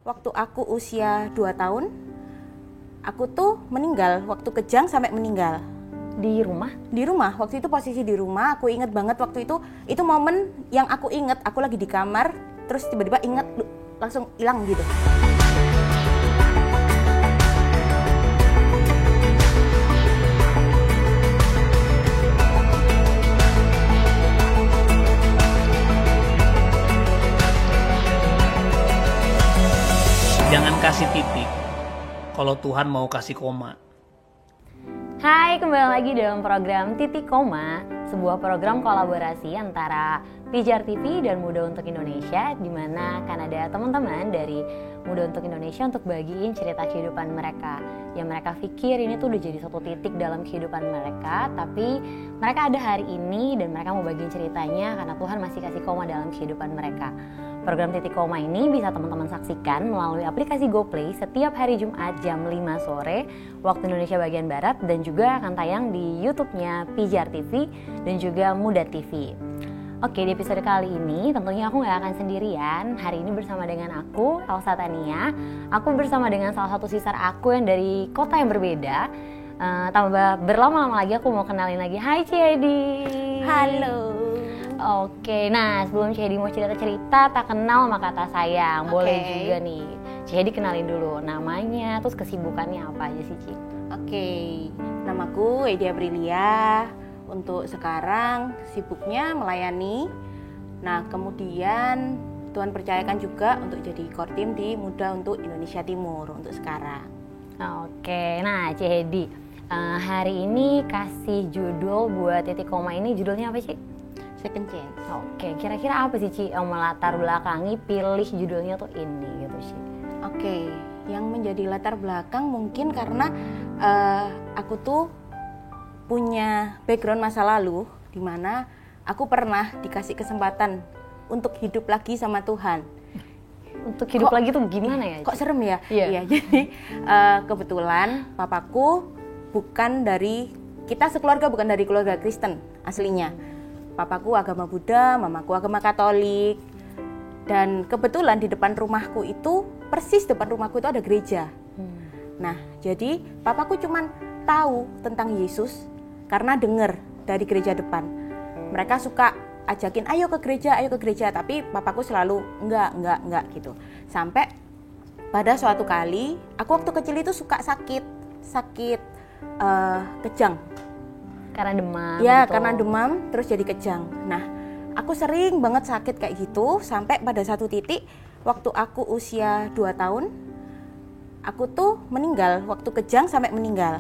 waktu aku usia 2 tahun, aku tuh meninggal, waktu kejang sampai meninggal. Di rumah? Di rumah, waktu itu posisi di rumah, aku inget banget waktu itu momen yang aku inget, aku lagi di kamar, terus tiba-tiba inget, langsung hilang gitu. Jangan kasih titik kalau Tuhan mau kasih koma. Hai, kembali lagi dalam program Titik Koma, sebuah program kolaborasi antara Pijar TV dan Muda Untuk Indonesia, di mana akan ada teman-teman dari Muda Untuk Indonesia untuk bagiin cerita kehidupan mereka. Yang mereka pikir ini tuh udah jadi satu titik dalam kehidupan mereka, tapi mereka ada hari ini dan mereka mau bagiin ceritanya karena Tuhan masih kasih koma dalam kehidupan mereka. Program Titik Koma ini bisa teman-teman saksikan melalui aplikasi GoPlay setiap hari Jumat jam 5 sore waktu Indonesia bagian Barat, dan juga akan tayang di YouTube-nya Pijar TV dan juga Muda TV. Oke, di episode kali ini tentunya aku gak akan sendirian. Hari ini bersama dengan aku, Elsa Tania. Aku bersama dengan salah satu sister aku yang dari kota yang berbeda. Tambah berlama-lama lagi aku mau kenalin lagi. Hai Ciedi. Halo. Oke, nah sebelum Ciedi mau cerita-cerita, tak kenal maka kata sayang. Boleh juga nih, Ciedi kenalin dulu namanya, terus kesibukannya apa aja sih Ci? Oke, namaku Edi Aprilia. Untuk sekarang sibuknya melayani. Nah, kemudian Tuhan percayakan juga untuk jadi core team di Muda Untuk Indonesia Timur untuk sekarang. Oke, nah Ciedi, hari ini kasih judul buat Titik Koma ini, judulnya apa Ci? Second chance. Oke, kira-kira apa sih Ci yang melatar belakangi pilih judulnya tuh ini gitu Ci? Oke, yang menjadi latar belakang mungkin karena aku tuh punya background masa lalu di mana aku pernah dikasih kesempatan untuk hidup lagi sama Tuhan. Untuk hidup lagi tuh gimana ya? Kok serem ya? Iya. Jadi kebetulan papaku bukan dari, kita sekeluarga bukan dari keluarga Kristen aslinya. Papaku agama Buddha, mamaku agama Katolik. Dan kebetulan di depan rumahku itu, persis depan rumahku itu ada gereja. Nah, jadi papaku cuman tahu tentang Yesus karena dengar dari gereja depan. Mereka suka ajakin ayo ke gereja, tapi papaku selalu enggak gitu. Sampai pada suatu kali, aku waktu kecil itu suka sakit kejang. Karena demam. Ya, gitu. karena demam terus jadi kejang. Nah, aku sering banget sakit kayak gitu sampai pada satu titik waktu aku usia 2 tahun, aku tuh meninggal, waktu kejang sampai meninggal.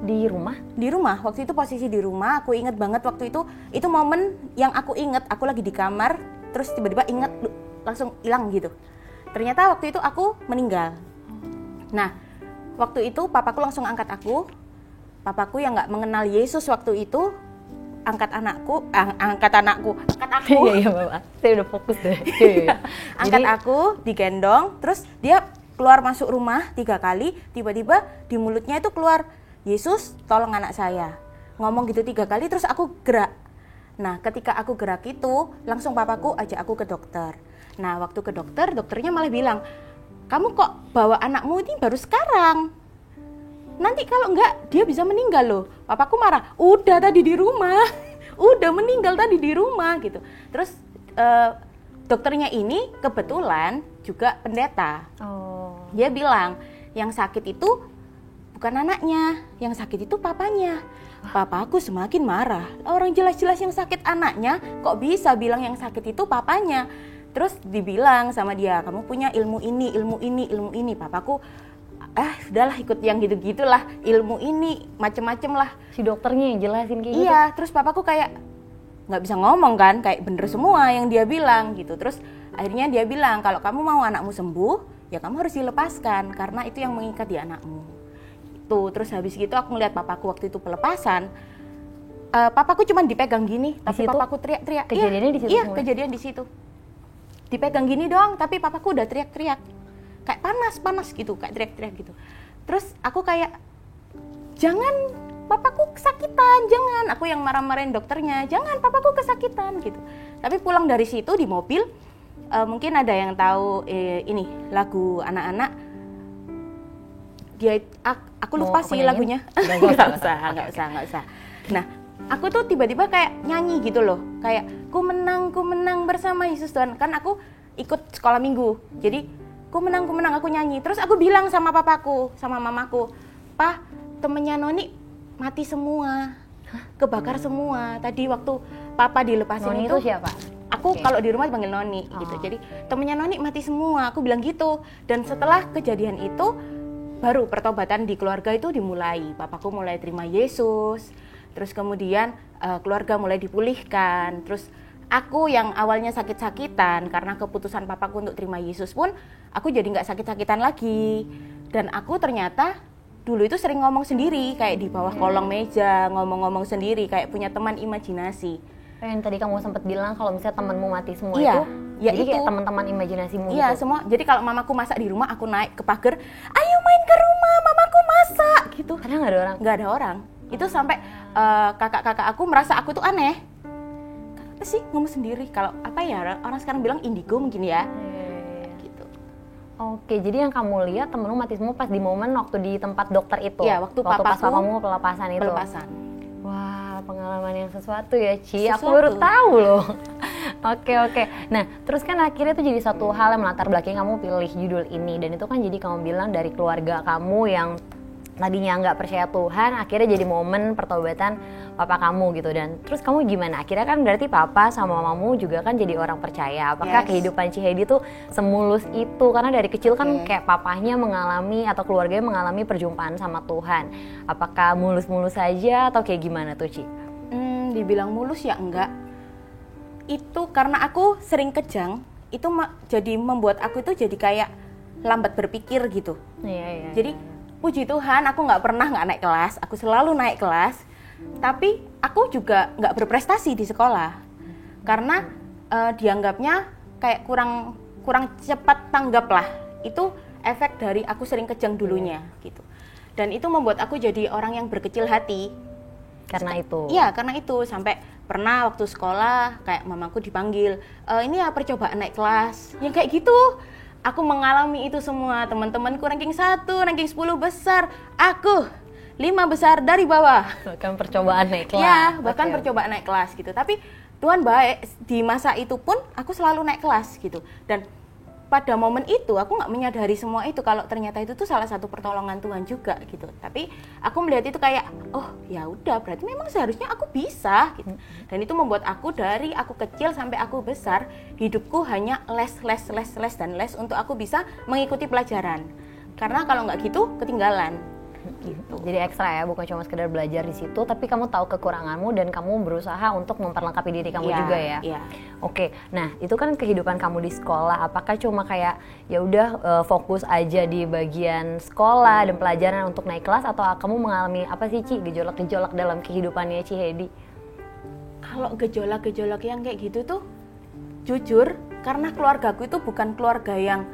Di rumah? Di rumah, waktu itu posisi di rumah, aku inget banget waktu itu momen yang aku inget, aku lagi di kamar, terus tiba-tiba inget, langsung hilang gitu. Ternyata waktu itu aku meninggal. Nah, waktu itu papaku langsung angkat aku. Papaku yang nggak mengenal Yesus waktu itu, angkat aku. Iya Bapak, saya udah fokus deh. Angkat aku, digendong, terus dia keluar masuk rumah 3 kali, tiba-tiba di mulutnya itu keluar, Yesus tolong anak saya. Ngomong gitu 3 kali, terus aku gerak. Nah, ketika aku gerak itu, langsung papaku ajak aku ke dokter. Nah, waktu ke dokter, dokternya malah bilang, kamu kok bawa anakmu ini baru sekarang? Nanti kalau enggak, dia bisa meninggal loh. Papaku marah, udah tadi di rumah, udah meninggal tadi di rumah gitu. Terus dokternya ini kebetulan juga pendeta. Dia bilang, yang sakit itu bukan anaknya, yang sakit itu papanya. Papaku semakin marah, orang jelas-jelas yang sakit anaknya, kok bisa bilang yang sakit itu papanya. Terus dibilang sama dia, kamu punya ilmu ini. Papaku, udahlah ikut yang gitu-gitulah, ilmu ini macem-macem lah. Si dokternya yang jelasin kayak gitu? Iya, terus papaku kayak nggak bisa ngomong kan, kayak bener semua yang dia bilang gitu. Terus akhirnya dia bilang, kalau kamu mau anakmu sembuh, ya kamu harus dilepaskan, karena itu yang mengikat di anakmu. Terus habis gitu aku ngeliat papaku waktu itu pelepasan. Papaku cuma dipegang gini, tapi papaku teriak-teriak. Kejadiannya di situ? Iya, kejadian di situ. Dipegang gini doang, tapi papaku udah teriak-teriak. Kayak panas gitu, kayak teriak-teriak gitu. Terus aku kayak, jangan, papaku kesakitan, jangan. Aku yang marah-marahin dokternya, jangan, papaku kesakitan gitu. Tapi pulang dari situ di mobil, mungkin ada yang tahu ini lagu anak-anak. Aku lupa sih lagunya. Nggak usah. Nah, aku tuh tiba-tiba kayak nyanyi gitu loh, kayak ku menang bersama Yesus Tuhan. Kan aku ikut sekolah minggu, jadi ku menang aku nyanyi. Terus aku bilang sama papaku, sama mamaku, "Pa, temennya Noni mati semua, kebakar semua. Tadi waktu papa dilepasin Noni itu siapa? Aku kalau di rumah panggil Noni gitu. Jadi temennya Noni mati semua." Aku bilang gitu. Dan setelah kejadian itu baru pertobatan di keluarga itu dimulai. Papaku mulai terima Yesus. Terus kemudian keluarga mulai dipulihkan. Terus aku yang awalnya sakit-sakitan karena keputusan papaku untuk terima Yesus pun, aku jadi nggak sakit-sakitan lagi. Dan aku ternyata dulu itu sering ngomong sendiri, kayak di bawah kolong meja, ngomong-ngomong sendiri, kayak punya teman imajinasi. Yang tadi kamu sempat bilang kalau misalnya temanmu mati semua Iya, itu, ya jadi itu. kayak teman-teman imajinasimu Iya, gitu. semua. Jadi kalau mamaku masak di rumah, aku naik ke pagar, "Ayo main ke rumah, mamaku masak." Gitu. Karena nggak ada orang. Nggak ada orang. Itu sampai kakak-kakak aku merasa aku tuh aneh. Kenapa sih ngomong sendiri? Kalau apa ya, orang sekarang bilang indigo mungkin ya. Gitu. Oke, jadi yang kamu lihat temenmu mati semua pas di momen waktu di tempat dokter itu? Iya, waktu pas papaku papamu pelepasan itu? Pelepasan. Wah, pengalaman yang sesuatu ya, Ci. Aku Sesuatu. baru tahu loh. Oke. Nah, terus kan akhirnya itu jadi satu hal yang melatar belakang kamu pilih judul ini. Dan itu kan jadi kamu bilang dari keluarga kamu yang tadinya nggak percaya Tuhan, akhirnya jadi momen pertobatan papa kamu gitu. Dan terus kamu gimana? Akhirnya kan berarti papa sama mamamu juga kan jadi orang percaya. Apakah kehidupan Cihedi tuh semulus itu? Karena dari kecil kan kayak papahnya mengalami atau keluarganya mengalami perjumpaan sama Tuhan. Apakah mulus-mulus saja atau kayak gimana tuh, Ci? Dibilang mulus ya enggak. Itu karena aku sering kejang, itu jadi membuat aku itu jadi kayak lambat berpikir gitu. Iya. Jadi puji Tuhan, aku nggak pernah nggak naik kelas, aku selalu naik kelas. Tapi aku juga nggak berprestasi di sekolah, karena dianggapnya kayak kurang cepat tanggap lah. Itu efek dari aku sering kejang dulunya gitu. Dan itu membuat aku jadi orang yang berkecil hati. Karena itu? Iya, karena itu. Sampai pernah waktu sekolah kayak mamaku dipanggil, ini ya percobaan naik kelas, yang kayak gitu. Aku mengalami itu semua. Teman-temanku ranking 1, ranking 10 besar, aku 5 besar dari bawah. Bahkan percobaan naik kelas. Iya, bahkan percobaan naik kelas gitu. Tapi Tuhan baik, di masa itu pun aku selalu naik kelas gitu. Dan pada momen itu aku nggak menyadari semua itu, kalau ternyata itu tuh salah satu pertolongan Tuhan juga gitu. Tapi aku melihat itu kayak, oh ya udah, berarti memang seharusnya aku bisa gitu. Dan itu membuat aku dari aku kecil sampai aku besar, hidupku hanya les untuk aku bisa mengikuti pelajaran. Karena kalau nggak gitu ketinggalan. Gitu. Jadi ekstra ya, bukan cuma sekedar belajar di situ, tapi kamu tahu kekuranganmu dan kamu berusaha untuk memperlengkapi diri kamu juga ya. Iya. Oke, nah itu kan kehidupan kamu di sekolah. Apakah cuma kayak ya udah fokus aja di bagian sekolah dan pelajaran untuk naik kelas, atau kamu mengalami apa sih, Ci, gejolak-gejolak dalam kehidupannya Cihedi? Kalau gejolak-gejolak yang kayak gitu tuh, jujur, karena keluargaku itu bukan keluarga yang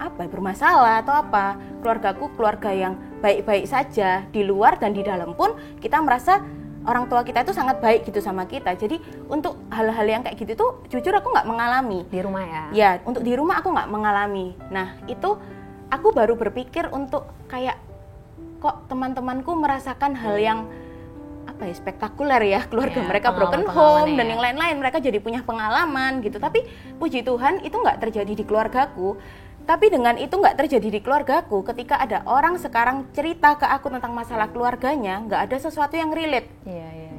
bermasalah atau apa. Keluargaku keluarga yang baik-baik saja, di luar dan di dalam pun kita merasa orang tua kita itu sangat baik gitu sama kita. Jadi untuk hal-hal yang kayak gitu tuh jujur aku nggak mengalami. Di rumah ya? Ya, untuk di rumah aku nggak mengalami. Nah, itu aku baru berpikir untuk kayak, kok teman-temanku merasakan hal yang spektakuler ya, keluarga mereka broken home dan yang lain-lain, mereka jadi punya pengalaman gitu. Tapi puji Tuhan itu nggak terjadi di keluargaku. Tapi dengan itu nggak terjadi di keluargaku, ketika ada orang sekarang cerita ke aku tentang masalah keluarganya, nggak ada sesuatu yang relate.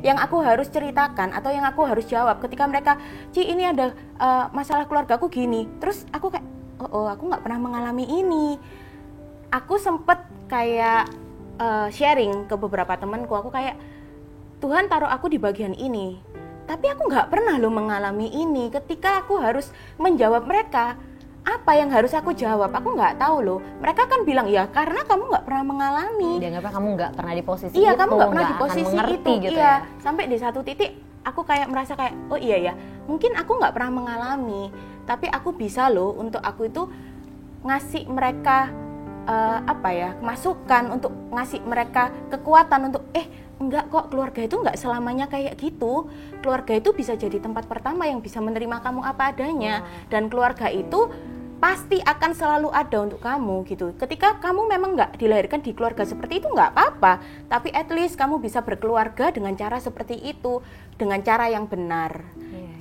Yang aku harus ceritakan atau yang aku harus jawab ketika mereka, Ci ini ada masalah keluargaku gini. Terus aku kayak, aku nggak pernah mengalami ini. Aku sempet kayak sharing ke beberapa temanku, aku kayak, Tuhan taruh aku di bagian ini, tapi aku nggak pernah loh mengalami ini. Ketika aku harus menjawab mereka, apa yang harus aku jawab? Aku nggak tahu loh. Mereka kan bilang, ya karena kamu nggak pernah mengalami. Dianggapnya kamu nggak pernah di posisi iya, itu, kamu nggak pernah di posisi mengerti itu. Gitu iya. ya. Sampai di satu titik aku kayak merasa kayak, oh iya ya, mungkin aku nggak pernah mengalami, tapi aku bisa loh untuk aku itu ngasih mereka masukan, untuk ngasih mereka kekuatan untuk enggak kok, keluarga itu enggak selamanya kayak gitu. Keluarga itu bisa jadi tempat pertama yang bisa menerima kamu apa adanya. Dan keluarga itu pasti akan selalu ada untuk kamu gitu. Ketika kamu memang nggak dilahirkan di keluarga seperti itu nggak apa-apa, tapi at least kamu bisa berkeluarga dengan cara seperti itu, dengan cara yang benar.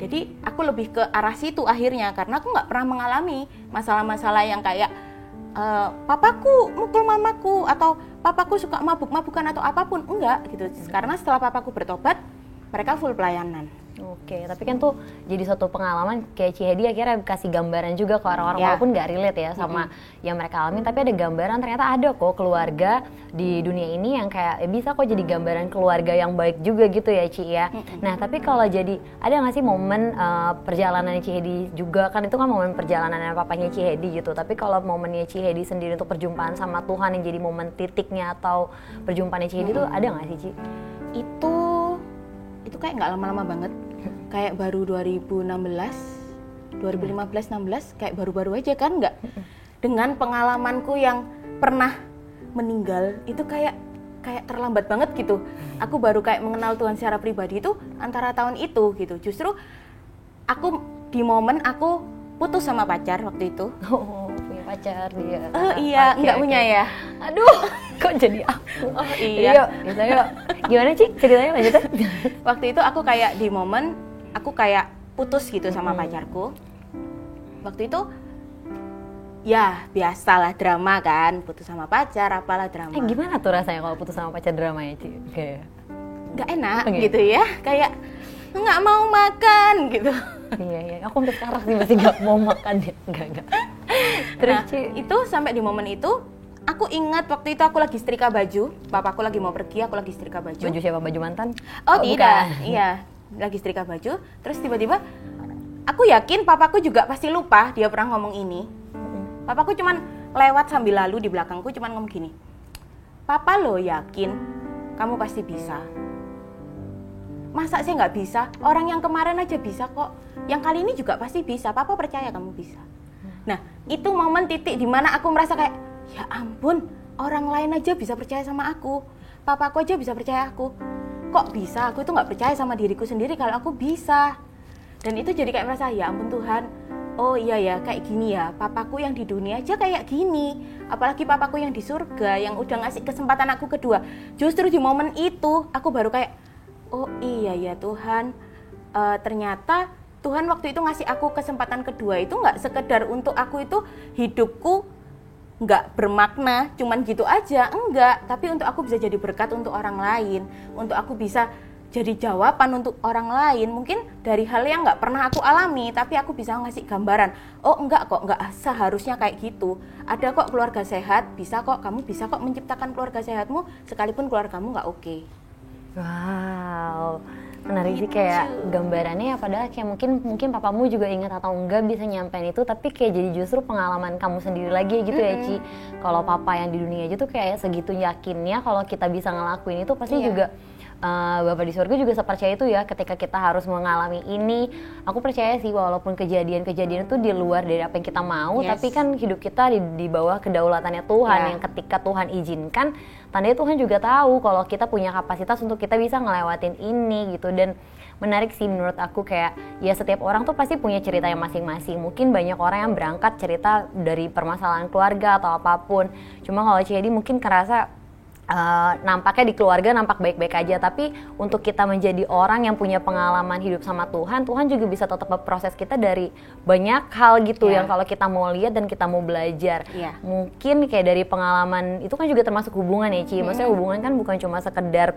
Jadi aku lebih ke arah situ akhirnya, karena aku nggak pernah mengalami masalah-masalah yang kayak papaku mukul mamaku atau papaku suka mabuk-mabukan atau apapun, enggak gitu. Karena setelah papaku bertobat, mereka full pelayanan. Oke, tapi kan tuh jadi suatu pengalaman kayak Cihedi akhirnya kasih gambaran juga ke orang-orang walaupun nggak relate ya sama yang mereka alami, tapi ada gambaran ternyata ada kok keluarga di dunia ini yang kayak bisa kok jadi gambaran keluarga yang baik juga gitu ya Ci ya. Nah tapi kalau jadi ada nggak sih momen perjalanan Cihedi juga, kan itu kan momen perjalanan papanya Cihedi gitu, tapi kalau momennya Cihedi sendiri untuk perjumpaan sama Tuhan yang jadi momen titiknya atau perjumpaan Cihedi itu ada nggak sih Ci? Itu kayak nggak lama-lama banget, kayak baru 2015-16 kayak baru-baru aja kan, nggak dengan pengalamanku yang pernah meninggal itu kayak terlambat banget gitu. Aku baru kayak mengenal Tuhan secara pribadi itu antara tahun itu gitu. Justru aku di momen aku putus sama pacar waktu itu. Oh, punya pacar dia. Iya, nggak punya ya. Aduh, kok jadi aku? Oh iya. Yuk. Gimana Ci? Ceritanya lanjutin. Waktu itu aku kayak di momen aku kayak putus gitu sama pacarku. Waktu itu ya biasalah drama kan, putus sama pacar apalah drama. Gimana tuh rasanya kalau putus sama pacar dramanya Ci? Kayak nggak enak gitu ya, kayak nggak mau makan gitu. Iya, aku sampai sekarang sih masih nggak mau makan deh, enggak. Terus nah, itu sampai di momen itu, aku ingat waktu itu aku lagi setrika baju, papaku lagi mau pergi, aku lagi setrika baju. Baju siapa? Baju mantan? Oh tidak, iya, lagi setrika baju. Terus tiba-tiba, aku yakin papaku juga pasti lupa dia pernah ngomong ini. Papaku cuman lewat sambil lalu di belakangku cuman ngomong gini, Papa lo yakin kamu pasti bisa. Masa sih nggak bisa? Orang yang kemarin aja bisa kok. Yang kali ini juga pasti bisa. Papa percaya kamu bisa. Nah, itu momen titik di mana aku merasa kayak, ya ampun, orang lain aja bisa percaya sama aku. Papaku aja bisa percaya aku. Kok bisa? Aku itu nggak percaya sama diriku sendiri kalau aku bisa. Dan itu jadi kayak merasa, ya ampun Tuhan. Oh iya ya, kayak gini ya. Papaku yang di dunia aja kayak gini. Apalagi papaku yang di surga, yang udah ngasih kesempatan aku kedua. Justru di momen itu, aku baru kayak, oh iya ya Tuhan, ternyata Tuhan waktu itu ngasih aku kesempatan kedua itu nggak sekedar untuk aku itu hidupku nggak bermakna, cuman gitu aja, enggak. Tapi untuk aku bisa jadi berkat untuk orang lain, untuk aku bisa jadi jawaban untuk orang lain. Mungkin dari hal yang nggak pernah aku alami, tapi aku bisa ngasih gambaran. Oh enggak kok, enggak seharusnya kayak gitu. Ada kok keluarga sehat, bisa kok, kamu bisa kok menciptakan keluarga sehatmu sekalipun keluargamu nggak oke. Wow, menarik sih kayak gambarannya ya, padahal kayak mungkin papamu juga ingat atau enggak bisa nyampein itu, tapi kayak jadi justru pengalaman kamu sendiri lagi gitu ya Ci. Kalau papa yang di dunia aja tuh kayak segitu yakinnya kalau kita bisa ngelakuin itu pasti juga Bapak di surga juga sepercaya itu ya. Ketika kita harus mengalami ini, aku percaya sih walaupun kejadian-kejadian itu di luar dari apa yang kita mau, tapi kan hidup kita di bawah kedaulatannya Tuhan, yang ketika Tuhan izinkan, tandanya Tuhan juga tahu kalau kita punya kapasitas untuk kita bisa ngelewatin ini gitu. Dan menarik sih menurut aku, kayak ya setiap orang tuh pasti punya cerita yang masing-masing. Mungkin banyak orang yang berangkat cerita dari permasalahan keluarga atau apapun, cuma kalau Cihedi mungkin kerasa nampaknya di keluarga nampak baik-baik aja, tapi untuk kita menjadi orang yang punya pengalaman hidup sama Tuhan juga bisa tetap berproses kita dari banyak hal gitu yang kalau kita mau lihat dan kita mau belajar. Mungkin kayak dari pengalaman itu kan juga termasuk hubungan ya Ci, maksudnya hubungan kan bukan cuma sekedar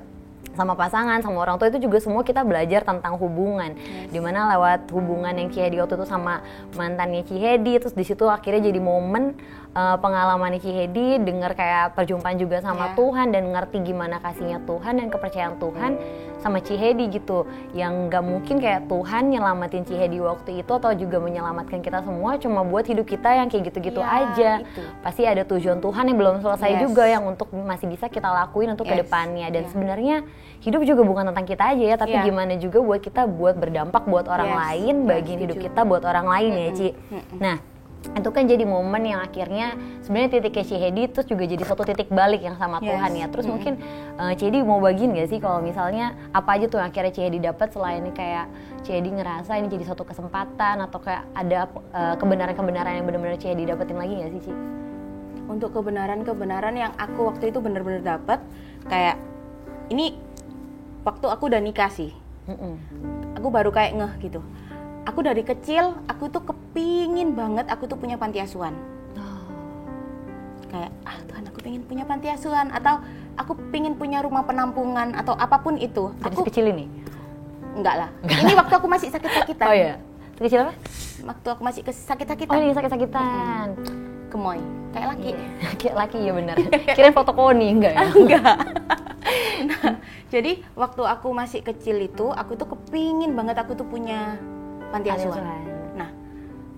sama pasangan, sama orang tua, itu juga semua kita belajar tentang hubungan. Dimana lewat hubungan yang Cihedi waktu itu sama mantannya Cihedi, terus di situ akhirnya jadi momen pengalaman Cihedi dengar kayak perjumpaan juga sama Tuhan dan ngerti gimana kasihnya Tuhan dan kepercayaan Tuhan sama Cihedi gitu, yang gak mungkin kayak Tuhan nyelamatin Cihedi waktu itu atau juga menyelamatkan kita semua cuma buat hidup kita yang kayak gitu-gitu aja. Pasti ada tujuan Tuhan yang belum selesai juga yang untuk masih bisa kita lakuin untuk kedepannya. Dan sebenarnya hidup juga bukan tentang kita aja ya, tapi gimana juga buat kita buat berdampak buat orang lain, bagiin hidup kita buat orang lain ya Ci. Nah, itu kan jadi momen yang akhirnya sebenarnya titiknya Cihedi terus juga jadi satu titik balik yang sama Tuhan ya. Terus mungkin Cihedi mau bagiin gak sih kalau misalnya apa aja tuh yang akhirnya Cihedi dapat selain kayak Cihedi ngerasa ini jadi satu kesempatan atau kayak ada kebenaran-kebenaran yang benar-benar Cihedi dapetin lagi gak sih, Ci? Untuk kebenaran-kebenaran yang aku waktu itu benar-benar dapat, kayak ini waktu aku udah nikah sih. Aku baru kayak ngeh gitu. Aku dari kecil, aku tuh kepingin banget aku tuh punya panti asuhan. Kayak, Tuhan aku pengen punya panti asuhan. Atau aku pengen punya rumah penampungan atau apapun itu. Dari aku sekecil ini? Enggak lah. Ini waktu aku masih sakit-sakitan. Oh iya? Sekecil apa? Waktu aku masih sakit-sakitan. Oh ini sakit-sakitan. Gemoy, kayak laki. Kayak laki ya benar. Kirain foto Koni, enggak ya? Enggak. Nah, jadi waktu aku masih kecil itu, aku tuh kepingin banget aku tuh punya panti asuhan. Nah,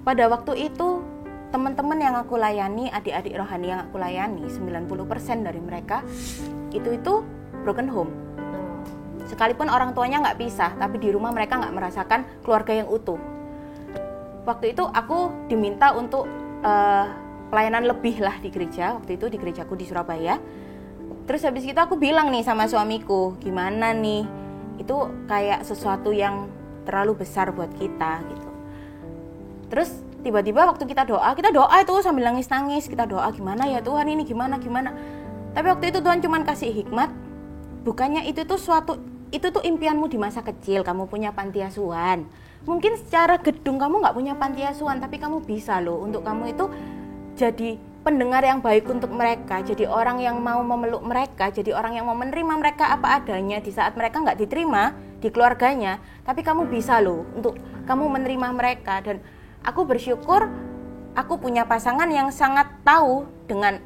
pada waktu itu teman-teman yang aku layani, adik-adik rohani yang aku layani, 90% dari mereka itu broken home. Sekalipun orang tuanya nggak pisah, tapi di rumah mereka nggak merasakan keluarga yang utuh. Waktu itu aku diminta untuk pelayanan lebih lah di gereja, waktu itu di gerejaku di Surabaya. Terus habis itu aku bilang nih sama suamiku, gimana nih, itu kayak sesuatu yang terlalu besar buat kita gitu. Terus tiba-tiba waktu kita doa itu sambil nangis-nangis, kita doa gimana ya Tuhan ini gimana. Tapi waktu itu Tuhan cuman kasih hikmat, bukannya itu tuh impianmu di masa kecil, kamu punya panti asuhan. Mungkin secara gedung kamu nggak punya panti asuhan, tapi kamu bisa loh untuk kamu itu jadi pendengar yang baik untuk mereka, jadi orang yang mau memeluk mereka, jadi orang yang mau menerima mereka apa adanya di saat mereka nggak diterima di keluarganya, tapi kamu bisa loh untuk kamu menerima mereka. Dan aku bersyukur aku punya pasangan yang sangat tahu dengan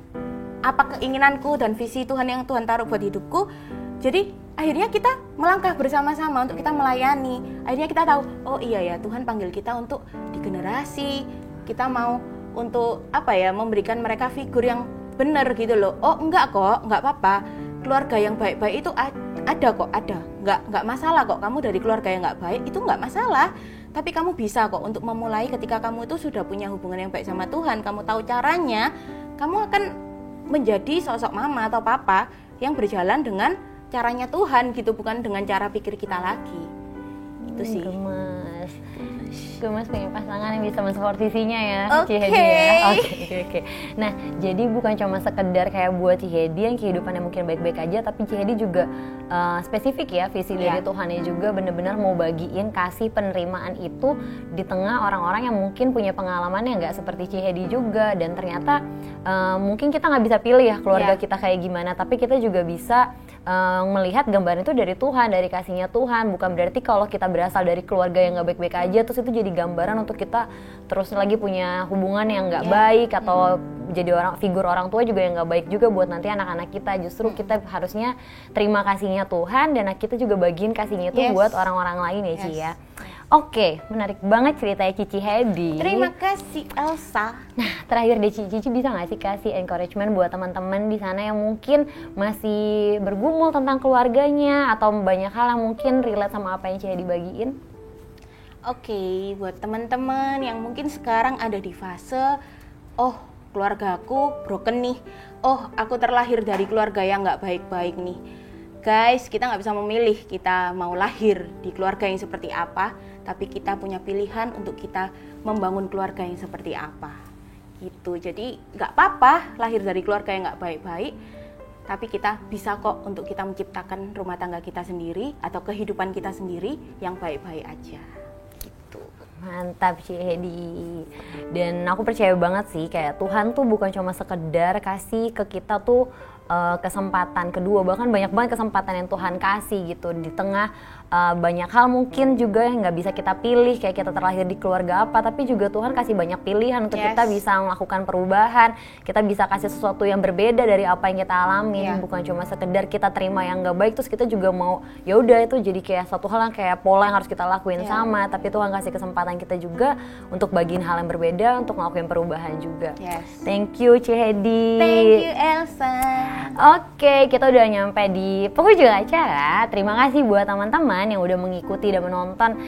apa keinginanku dan visi Tuhan yang Tuhan taruh buat hidupku. Jadi akhirnya kita melangkah bersama-sama untuk kita melayani. Akhirnya kita tahu, oh iya ya Tuhan panggil kita untuk di generasi, kita mau untuk memberikan mereka figur yang benar gitu loh. Oh enggak kok, enggak apa-apa. Keluarga yang baik-baik itu ada. Enggak masalah kok. Kamu dari keluarga yang enggak baik itu enggak masalah. Tapi kamu bisa kok untuk memulai ketika kamu itu sudah punya hubungan yang baik sama Tuhan. Kamu tahu caranya, kamu akan menjadi sosok mama atau papa yang berjalan dengan caranya Tuhan gitu, bukan dengan cara pikir kita lagi. Itu sih. Gemes punya pasangan yang bisa mensupport visinya ya, Cihedi ya. Oke. Nah, jadi bukan cuma sekedar kayak buat Cihedi yang kehidupannya mungkin baik-baik aja, tapi Cihedi juga spesifik ya visi dari Tuhannya juga benar-benar mau bagiin kasih penerimaan itu di tengah orang-orang yang mungkin punya pengalaman yang nggak seperti Cihedi juga. Dan ternyata mungkin kita nggak bisa pilih ya keluarga kita kayak gimana, tapi kita juga bisa melihat gambaran itu dari Tuhan, dari kasihnya Tuhan. Bukan berarti kalau kita berasal dari keluarga yang nggak baik-baik aja terus itu jadi gambaran untuk kita terus lagi punya hubungan yang nggak baik atau jadi figur orang tua juga yang nggak baik juga buat nanti anak-anak kita. Justru kita harusnya terima kasihnya Tuhan dan kita juga bagiin kasihnya itu buat orang-orang lain ya Ci ya. Oke, menarik banget ceritanya Cici Hedi. Terima kasih Elsa. Nah, terakhir deh Cici bisa nggak sih kasih encouragement buat teman-teman di sana yang mungkin masih bergumul tentang keluarganya atau banyak hal yang mungkin relate sama apa yang Cici Hedi bagiin? Oke, buat teman-teman yang mungkin sekarang ada di fase, keluargaku broken nih. Aku terlahir dari keluarga yang nggak baik-baik nih. Guys, kita nggak bisa memilih kita mau lahir di keluarga yang seperti apa, tapi kita punya pilihan untuk kita membangun keluarga yang seperti apa. Gitu. Jadi nggak apa-apa lahir dari keluarga yang nggak baik-baik, tapi kita bisa kok untuk kita menciptakan rumah tangga kita sendiri atau kehidupan kita sendiri yang baik-baik aja. Gitu. Mantap Ci Hedi. Dan aku percaya banget sih kayak Tuhan tuh bukan cuma sekedar kasih ke kita tuh kesempatan kedua, bahkan banyak banget kesempatan yang Tuhan kasih gitu di tengah banyak hal mungkin juga yang nggak bisa kita pilih, kayak kita terlahir di keluarga apa, tapi juga Tuhan kasih banyak pilihan untuk kita bisa melakukan perubahan, kita bisa kasih sesuatu yang berbeda dari apa yang kita alami, bukan cuma sekedar kita terima yang nggak baik terus kita juga mau ya udah itu jadi kayak satu hal yang kayak pola yang harus kita lakuin sama, tapi Tuhan kasih kesempatan kita juga untuk bagiin hal yang berbeda, untuk ngelakuin perubahan juga. Thank you Ci Hedi. Thank you Elsa. Oke, kita udah nyampe di penghujung acara. Terima kasih buat teman-teman yang udah mengikuti dan menonton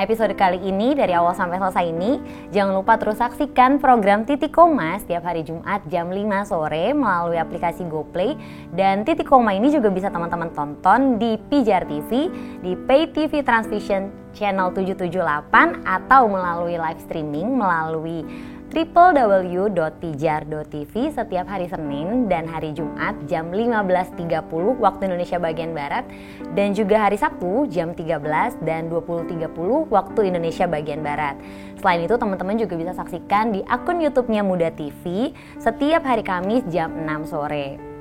episode kali ini dari awal sampai selesai ini. Jangan lupa terus saksikan program Titik Koma setiap hari Jumat jam 5 sore melalui aplikasi GoPlay. Dan Titik Koma ini juga bisa teman-teman tonton di Pijar TV, di Pay TV Transvision Channel 778 atau melalui live streaming melalui www.pijar.tv setiap hari Senin dan hari Jumat jam 15.30 waktu Indonesia bagian Barat, dan juga hari Sabtu jam 13 dan 20.30 waktu Indonesia bagian Barat. Selain itu teman-teman juga bisa saksikan di akun YouTube-nya Muda TV setiap hari Kamis jam 6 sore.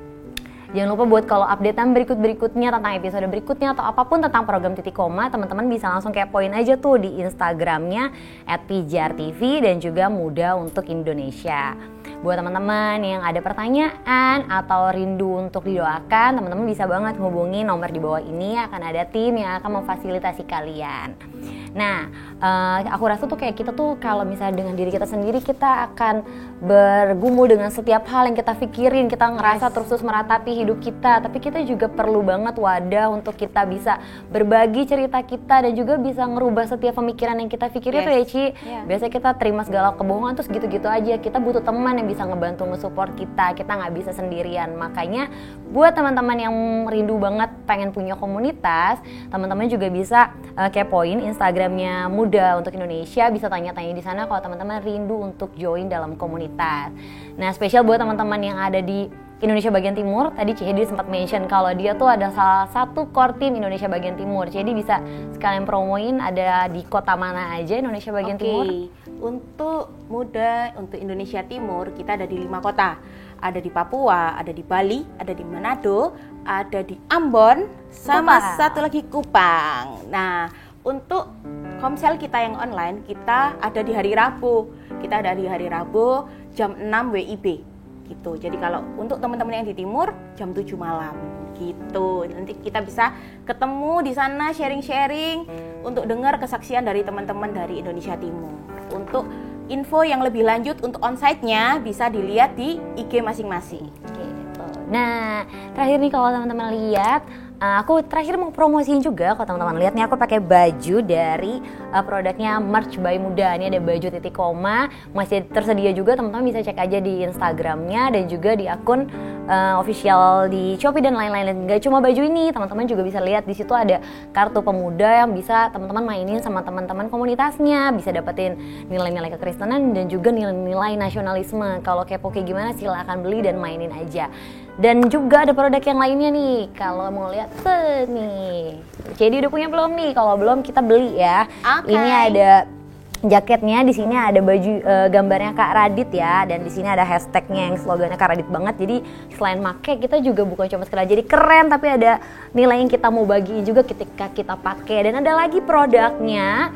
Jangan lupa buat kalau updatean berikut-berikutnya tentang episode berikutnya atau apapun tentang program Titik Koma, teman-teman bisa langsung kepoin aja tuh di Instagramnya @pijartv dan juga Muda untuk Indonesia. Buat teman-teman yang ada pertanyaan atau rindu untuk didoakan, teman-teman bisa banget hubungi nomor di bawah ini, akan ada tim yang akan memfasilitasi kalian. Nah, aku rasa tuh kayak kita tuh kalau misalnya dengan diri kita sendiri, kita akan bergumul dengan setiap hal yang kita pikirin, kita ngerasa terus meratapi hidup kita, tapi kita juga perlu banget wadah untuk kita bisa berbagi cerita kita dan juga bisa ngerubah setiap pemikiran yang kita pikirin tuh ya Ci. Biasanya kita terima segala kebohongan terus gitu-gitu aja, kita butuh teman yang bisa ngebantu nge-support kita nggak bisa sendirian. Makanya buat teman-teman yang rindu banget pengen punya komunitas, teman-teman juga bisa kepoin Instagramnya Muda untuk Indonesia, bisa tanya-tanya di sana kalau teman-teman rindu untuk join dalam komunitas. Nah, spesial buat teman-teman yang ada di Indonesia bagian timur, tadi Cihedi sempat mention kalau dia tuh ada salah satu core team Indonesia bagian timur. Jadi bisa sekalian promoin ada di kota mana aja Indonesia bagian timur. Untuk Muda untuk Indonesia Timur kita ada di 5 kota. Ada di Papua, ada di Bali, ada di Manado, ada di Ambon, sama satu lagi Kupang. Nah, untuk komsel kita yang online, kita ada di hari Rabu. Kita ada di hari Rabu jam 6 WIB gitu. Jadi kalau untuk teman-teman yang di timur jam 7 malam gitu. Nanti kita bisa ketemu di sana, sharing-sharing untuk dengar kesaksian dari teman-teman dari Indonesia Timur. Untuk info yang lebih lanjut untuk onsite-nya bisa dilihat di IG masing-masing. Gitu. Nah, terakhir nih kalau teman-teman lihat, aku terakhir mau promosiin juga kalau teman-teman lihat nih, aku pakai baju dari produknya Merch by Muda. Ini ada baju Titik Koma, masih tersedia juga, teman-teman bisa cek aja di Instagramnya dan juga di akun official di Shopee dan lain-lain. Gak cuma baju ini, teman-teman juga bisa lihat di situ ada kartu pemuda yang bisa teman-teman mainin sama teman-teman komunitasnya, bisa dapetin nilai-nilai kekristenan dan juga nilai-nilai nasionalisme. Kalau kepo kayak gimana silahkan beli dan mainin aja. Dan juga ada produk yang lainnya nih, kalau mau lihat nih. Jadi udah punya belum nih? Kalau belum kita beli ya. Okay. Ini ada jaketnya, di sini ada baju gambarnya Kak Radit ya, dan di sini ada hashtagnya yang slogannya Kak Radit banget. Jadi selain make, kita juga bukan cuma sekedar jadi keren, tapi ada nilai yang kita mau bagi juga ketika kita pakai. Dan ada lagi produknya.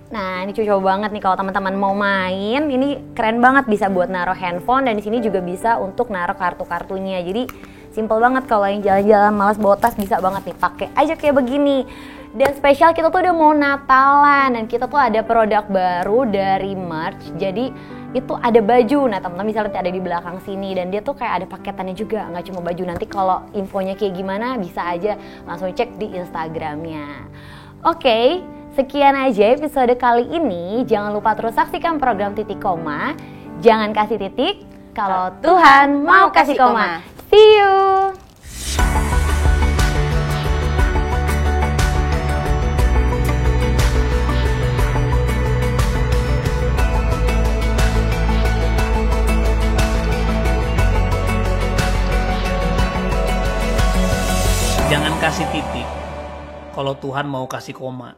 Nah, ini cocok banget nih kalau teman-teman mau main. Ini keren banget, bisa buat naruh handphone, dan di sini juga bisa untuk naruh kartu-kartunya. Jadi simple banget kalau yang jalan-jalan malas bawa tas, bisa banget nih pakai aja kayak begini. Dan spesial kita tuh udah mau Natalan dan kita tuh ada produk baru dari Merch. Jadi itu ada baju. Nah, teman-teman bisa lihat ada di belakang sini, dan dia tuh kayak ada paketannya juga, nggak cuma baju. Nanti kalau infonya kayak gimana bisa aja langsung cek di Instagramnya. Oke, sekian aja episode kali ini. Jangan lupa terus saksikan program Titik Koma. Jangan kasih titik kalau Tuhan mau kasih koma. See you. Jangan kasih titik kalau Tuhan mau kasih koma.